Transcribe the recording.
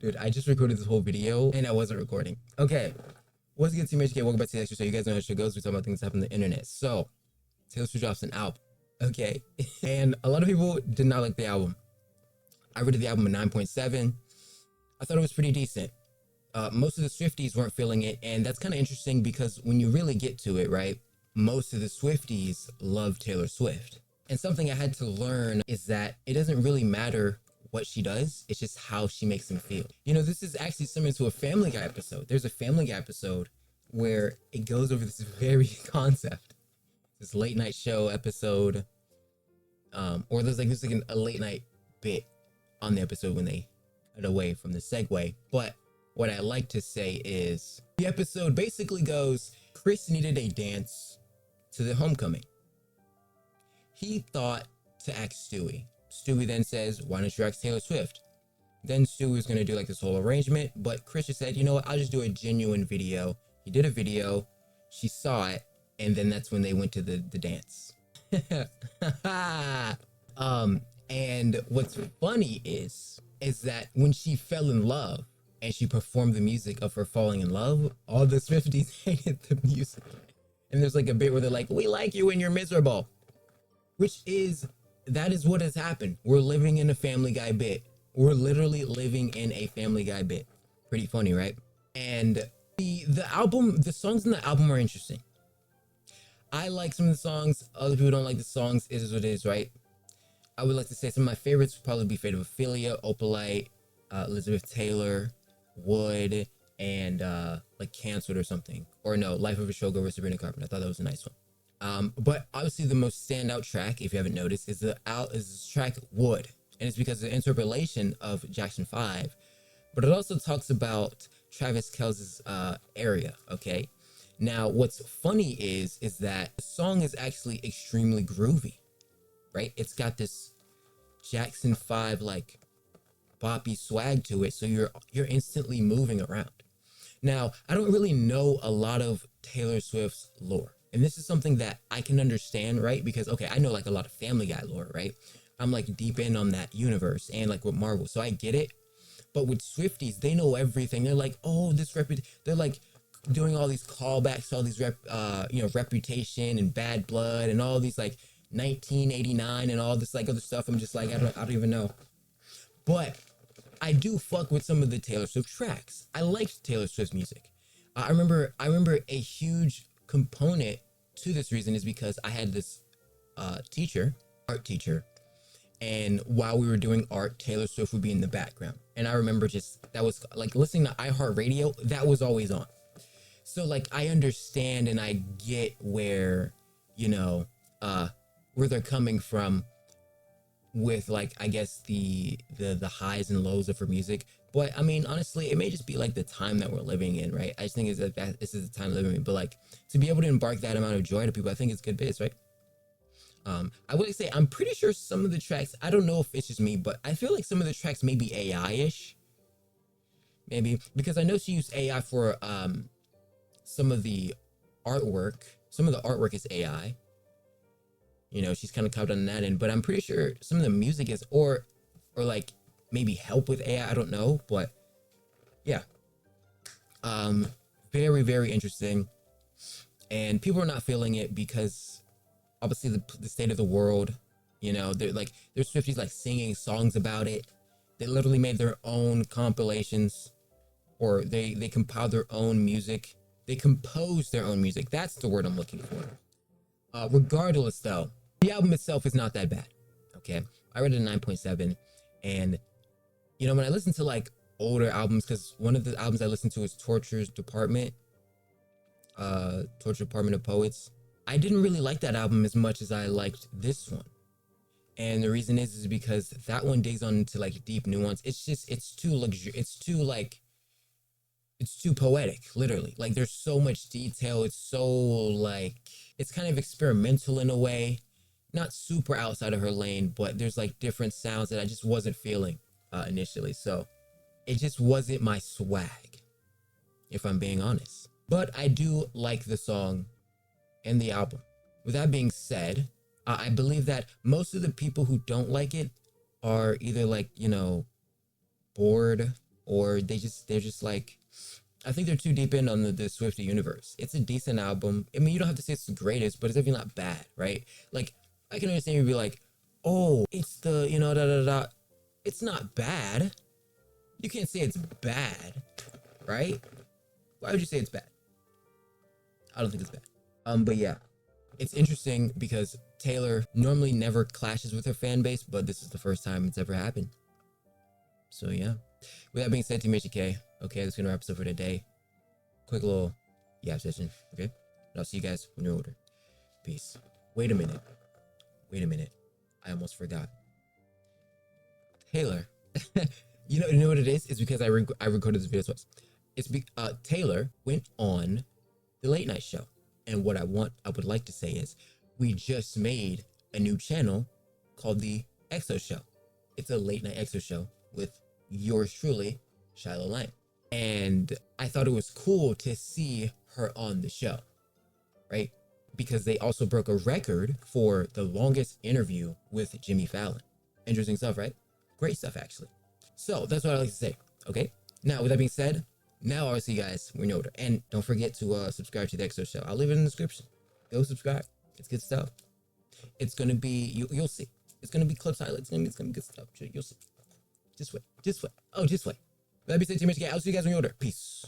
Dude, I just recorded this whole video and I wasn't recording. Okay. What's good, Team HK? Welcome back to the extra show. You guys know how the show goes. We talk about things that happen on the internet. So, Taylor Swift drops an album. Okay. And a lot of people did not like the album. I rated the album a 9.7. I thought it was pretty decent. Most of the Swifties weren't feeling it. And that's kind of interesting because when you really get to it, right? Most of the Swifties love Taylor Swift. And something I had to learn is that it doesn't really matter what she does, it's just how she makes them feel. You know, this is actually similar to a Family Guy episode. There's a Family Guy episode where it goes over this very concept, this late night show episode, or there's like a late night bit on the episode when they cut away from the segue. But what I like to say is the episode basically goes, Chris needed a dance to the homecoming. He thought to ask Stewie. Stewie then says, why don't you ask Taylor Swift? Then Stewie was going to do like this whole arrangement, but Chris just said, you know what, I'll just do a genuine video. He did a video, she saw it, and then that's when they went to the dance. And what's funny is that when she fell in love and she performed the music of her falling in love, all the Swifties hated the music. And there's like a bit where they're like, we like you when you're miserable, that is what has happened. We're living in a Family Guy bit. We're literally living in a Family Guy bit. Pretty funny, right? And the songs in the album are interesting. I like some of the songs. Other people don't like the songs. It is what it is, right? I would like to say some of my favorites would probably be Fate of Ophelia, Opalite, Elizabeth Taylor, Wood, and like Cancelled or something. Or no, Life of a Showgirl with Sabrina Carpenter. I thought that was a nice one. But obviously the most standout track, if you haven't noticed, is the track Wood. And it's because of the interpolation of Jackson 5. But it also talks about Travis Kelce's area, okay? Now, what's funny is that the song is actually extremely groovy, right? It's got this Jackson 5 like boppy swag to it, so you're instantly moving around. Now, I don't really know a lot of Taylor Swift's lore. And this is something that I can understand, right? Because, okay, I know like a lot of Family Guy lore, right? I'm like deep in on that universe and like with Marvel, so I get it. But with Swifties, they know everything. They're like, oh, they're like doing all these callbacks to all these Reputation and Bad Blood and all these like 1989 and all this like other stuff. I'm just like, I don't even know. But I do fuck with some of the Taylor Swift tracks. I liked Taylor Swift's music. I remember a huge component to this reason is because I had this art teacher, and while we were doing art, Taylor Swift would be in the background, and I remember that was like listening to iHeartRadio, that was always on. So like I understand and I get where where they're coming from with like I guess the highs and lows of her music. But I mean, honestly, it may just be like the time that we're living in, right? I just think it's like that this is the time living in. But like to be able to embark that amount of joy to people, I think it's good biz, right? I would say I'm pretty sure some of the tracks, I don't know if it's just me, but I feel like some of the tracks may be AI-ish. Maybe because I know she used AI for some of the artwork. Some of the artwork is AI. You know, she's kind of copied on that end, but I'm pretty sure some of the music is or like maybe help with AI, I don't know, but yeah. Very, very interesting. And people are not feeling it because obviously the state of the world, you know, there's Swifties like singing songs about it. They literally made their own compilations, or they compiled their own music. They composed their own music. That's the word I'm looking for. Regardless though, the album itself is not that bad. Okay. I rated a 9.7, and you know, when I listen to like older albums, because one of the albums I listened to is Torture Department of Poets. I didn't really like that album as much as I liked this one. And the reason is because that one digs on into like deep nuance. It's too poetic, literally. Like there's so much detail. It's so like, it's kind of experimental in a way, not super outside of her lane, but there's like different sounds that I just wasn't feeling initially. So it just wasn't my swag, if I'm being honest. But I do like the song and the album. With that being said, I believe that most of the people who don't like it are either like, you know, bored or they're just like, I think they're too deep in on the Swiftie universe. It's a decent album. I mean, you don't have to say it's the greatest, but it's definitely not bad, right? Like, I can understand you be like, oh, it's the, da da da. It's not bad. You can't say it's bad, right? Why would you say it's bad? I don't think it's bad. But yeah, it's interesting because Taylor normally never clashes with her fan base, but this is the first time it's ever happened. So yeah. With that being said, Team HK, okay, that's gonna wrap us up for today. Quick little yap session, okay? And I'll see you guys when you're older. Peace. Wait a minute. I almost forgot. Taylor. you know what it is? It's because I recorded this video twice. Taylor went on the late night show. And what I would like to say is we just made a new channel called the EXO Show. It's a late night EXO show with yours truly, Shiloh Lang. And I thought it was cool to see her on the show, right? Because they also broke a record for the longest interview with Jimmy Fallon. Interesting stuff, right? Great stuff, actually. So that's what I like to say, okay? Now, with that being said, now I'll see you guys when you're older. And don't forget to subscribe to the EXO Show. I'll leave it in the description. Go subscribe. It's good stuff. It's going to be, you'll see. It's going to be clips, highlights. It's going to be good stuff. You'll see. Just wait. Oh, just wait. With that being said, Team HK, I'll see you guys when you're older. Peace.